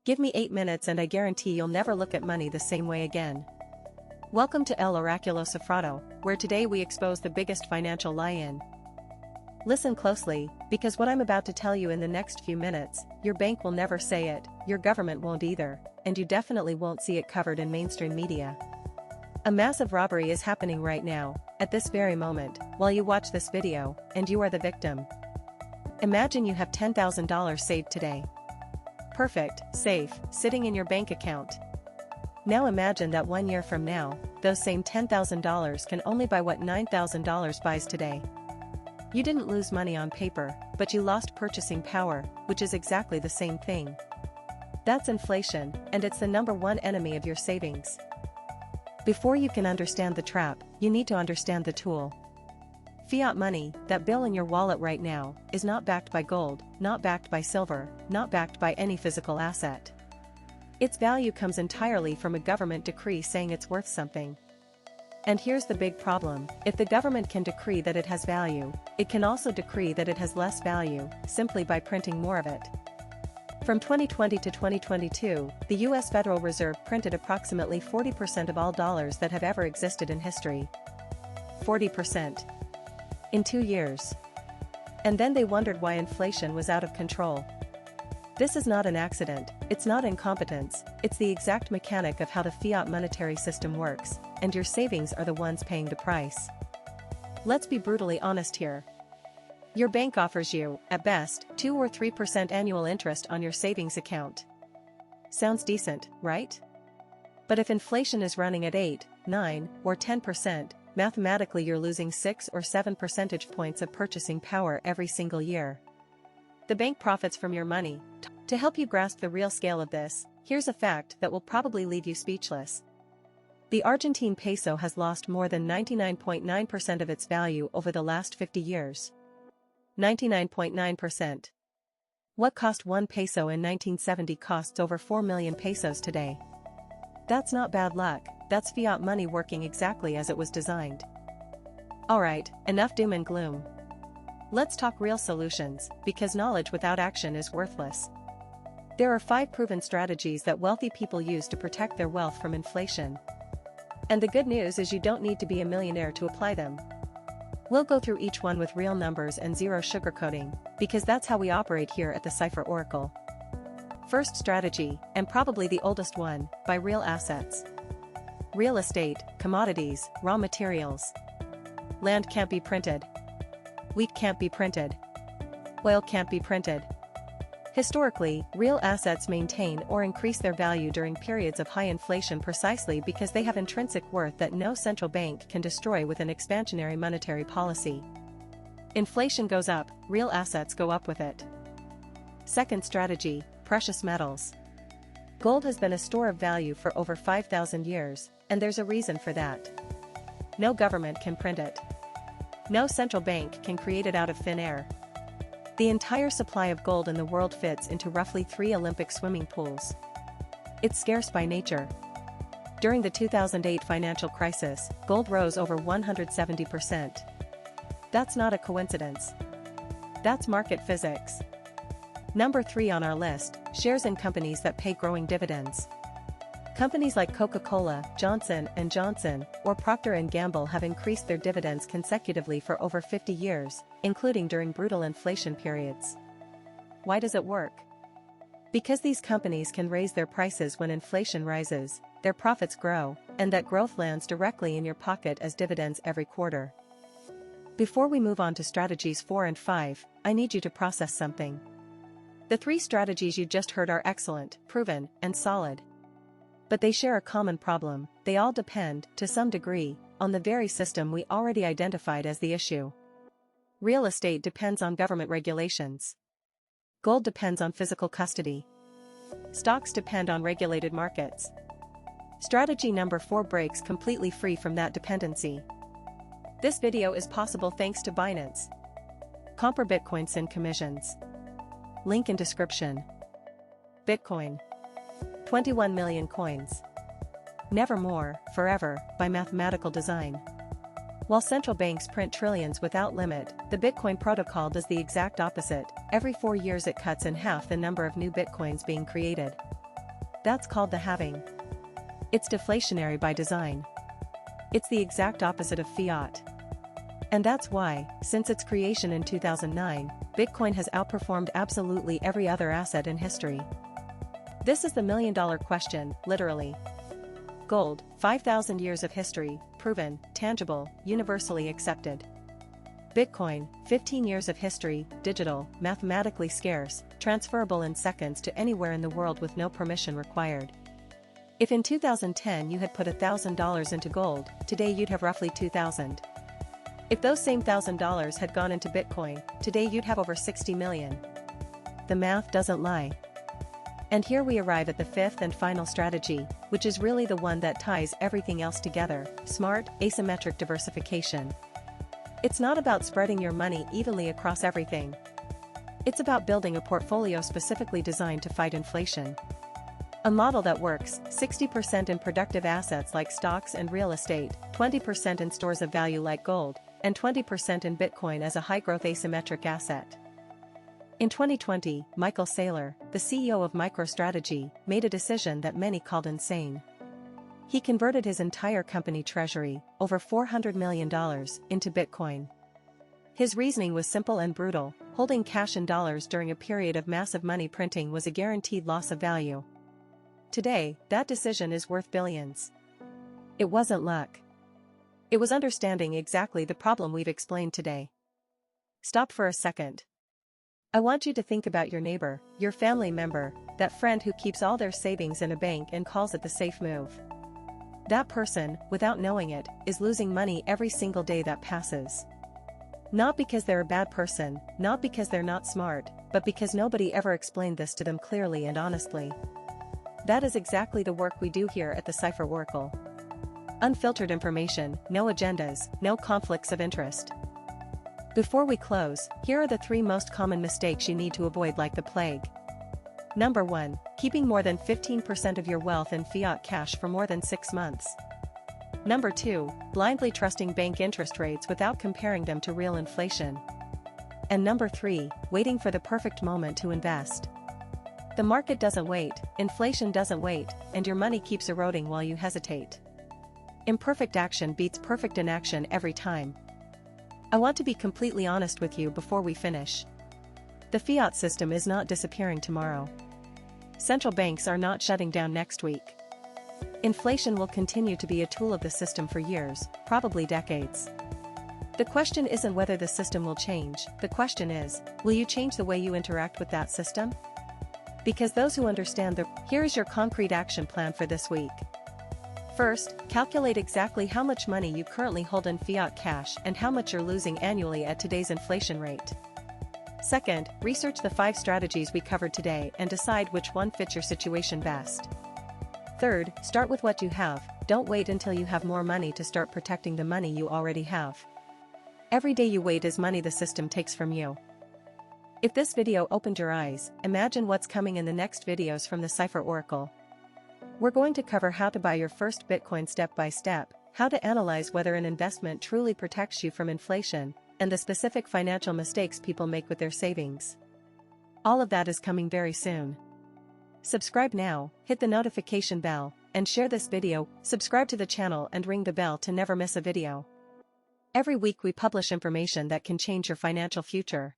Give me 8 minutes and I guarantee you'll never look at money the same way again. Welcome to El Oraculo Cifrado, where today we expose the biggest financial lie-in. Listen closely, because what I'm about to tell you in the next few minutes, your bank will never say it, your government won't either, and you definitely won't see it covered in mainstream media. A massive robbery is happening right now, at this very moment, while you watch this video, and you are the victim. Imagine you have $10,000 saved today. Perfect, safe, sitting in your bank account. Now imagine that 1 year from now, those same $10,000 can only buy what $9,000 buys today. You didn't lose money on paper, but you lost purchasing power, which is exactly the same thing. That's inflation, and it's the #1 enemy of your savings. Before you can understand the trap, you need to understand the tool. Fiat money, that bill in your wallet right now, is not backed by gold, not backed by silver, not backed by any physical asset. Its value comes entirely from a government decree saying it's worth something. And here's the big problem: if the government can decree that it has value, it can also decree that it has less value, simply by printing more of it. From 2020 to 2022, the US Federal Reserve printed approximately 40% of all dollars that have ever existed in history. 40%. In 2 years. And then they wondered why inflation was out of control. This is not an accident, it's not incompetence, it's the exact mechanic of how the fiat monetary system works, and your savings are the ones paying the price. Let's be brutally honest here. Your bank offers you, at best, 2 or 3% annual interest on your savings account. Sounds decent, right? But if inflation is running at 8, 9, or 10%, mathematically you're losing 6 or 7 percentage points of purchasing power every single year. The bank profits from your money. To help you grasp the real scale of this, here's a fact that will probably leave you speechless. The Argentine Peso has lost more than 99.9% of its value over the last 50 years. 99.9%. What cost 1 peso in 1970 costs over 4 million pesos today. That's not bad luck, that's fiat money working exactly as it was designed. Alright, enough doom and gloom. Let's talk real solutions, because knowledge without action is worthless. There are 5 proven strategies that wealthy people use to protect their wealth from inflation. And the good news is you don't need to be a millionaire to apply them. We'll go through each one with real numbers and zero sugarcoating, because that's how we operate here at the Ciphered Oracle. First strategy, and probably the oldest one, buy real assets. Real estate, commodities, raw materials. Land can't be printed. Wheat can't be printed. Oil can't be printed. Historically, real assets maintain or increase their value during periods of high inflation precisely because they have intrinsic worth that no central bank can destroy with an expansionary monetary policy. Inflation goes up, real assets go up with it. Second strategy, precious metals. Gold has been a store of value for over 5,000 years, and there's a reason for that. No government can print it. No central bank can create it out of thin air. The entire supply of gold in the world fits into roughly 3 Olympic swimming pools. It's scarce by nature. During the 2008 financial crisis, gold rose over 170%. That's not a coincidence. That's market physics. Number 3 on our list, shares in companies that pay growing dividends. Companies like Coca-Cola, Johnson & Johnson, or Procter & Gamble have increased their dividends consecutively for over 50 years, including during brutal inflation periods. Why does it work? Because these companies can raise their prices when inflation rises, their profits grow, and that growth lands directly in your pocket as dividends every quarter. Before we move on to strategies 4 and 5, I need you to process something. The 3 strategies you just heard are excellent, proven, and solid. But they share a common problem: they all depend, to some degree, on the very system we already identified as the issue. Real estate depends on government regulations. Gold depends on physical custody. Stocks depend on regulated markets. Strategy number 4 breaks completely free from that dependency. This video is possible thanks to Binance. Compre Bitcoin sin commissions. Link in description. Bitcoin. 21 million coins. Nevermore, forever, by mathematical design. While central banks print trillions without limit, the Bitcoin protocol does the exact opposite. Every 4 years it cuts in half the number of new Bitcoins being created. That's called the halving. It's deflationary by design. It's the exact opposite of fiat. And that's why, since its creation in 2009, Bitcoin has outperformed absolutely every other asset in history. This is the million-dollar question, literally. Gold, 5,000 years of history, proven, tangible, universally accepted. Bitcoin, 15 years of history, digital, mathematically scarce, transferable in seconds to anywhere in the world with no permission required. If in 2010 you had put $1,000 into gold, today you'd have roughly $2,000. If those same $1,000 had gone into Bitcoin, today you'd have over 60 million. The math doesn't lie. And here we arrive at the fifth and final strategy, which is really the one that ties everything else together: smart, asymmetric diversification. It's not about spreading your money evenly across everything. It's about building a portfolio specifically designed to fight inflation. A model that works: 60% in productive assets like stocks and real estate, 20% in stores of value like gold, and 20% in Bitcoin as a high-growth asymmetric asset. In 2020, Michael Saylor, the CEO of MicroStrategy, made a decision that many called insane. He converted his entire company treasury, over $400 million, into Bitcoin. His reasoning was simple and brutal: holding cash in dollars during a period of massive money printing was a guaranteed loss of value. Today, that decision is worth billions. It wasn't luck. It was understanding exactly the problem we've explained today. Stop for a second. I want you to think about your neighbor, your family member, that friend who keeps all their savings in a bank and calls it the safe move. That person, without knowing it, is losing money every single day that passes. Not because they're a bad person, not because they're not smart, but because nobody ever explained this to them clearly and honestly. That is exactly the work we do here at the Ciphered Oracle. Unfiltered information, no agendas, no conflicts of interest. Before we close, here are the 3 most common mistakes you need to avoid like the plague. Number 1, keeping more than 15% of your wealth in fiat cash for more than 6 months. Number 2, blindly trusting bank interest rates without comparing them to real inflation. And number 3, waiting for the perfect moment to invest. The market doesn't wait, inflation doesn't wait, and your money keeps eroding while you hesitate. Imperfect action beats perfect inaction every time. I want to be completely honest with you before we finish. The fiat system is not disappearing tomorrow. Central banks are not shutting down next week. Inflation will continue to be a tool of the system for years, probably decades. The question isn't whether the system will change, the question is, will you change the way you interact with that system? Because those who understand here is your concrete action plan for this week. First, calculate exactly how much money you currently hold in fiat cash and how much you're losing annually at today's inflation rate. Second, research the 5 strategies we covered today and decide which one fits your situation best. Third, start with what you have, don't wait until you have more money to start protecting the money you already have. Every day you wait is money the system takes from you. If this video opened your eyes, imagine what's coming in the next videos from the Ciphered Oracle. We're going to cover how to buy your first Bitcoin step by step, how to analyze whether an investment truly protects you from inflation, and the specific financial mistakes people make with their savings. All of that is coming very soon. Subscribe now, hit the notification bell, and share this video. Subscribe to the channel and ring the bell to never miss a video. Every week we publish information that can change your financial future.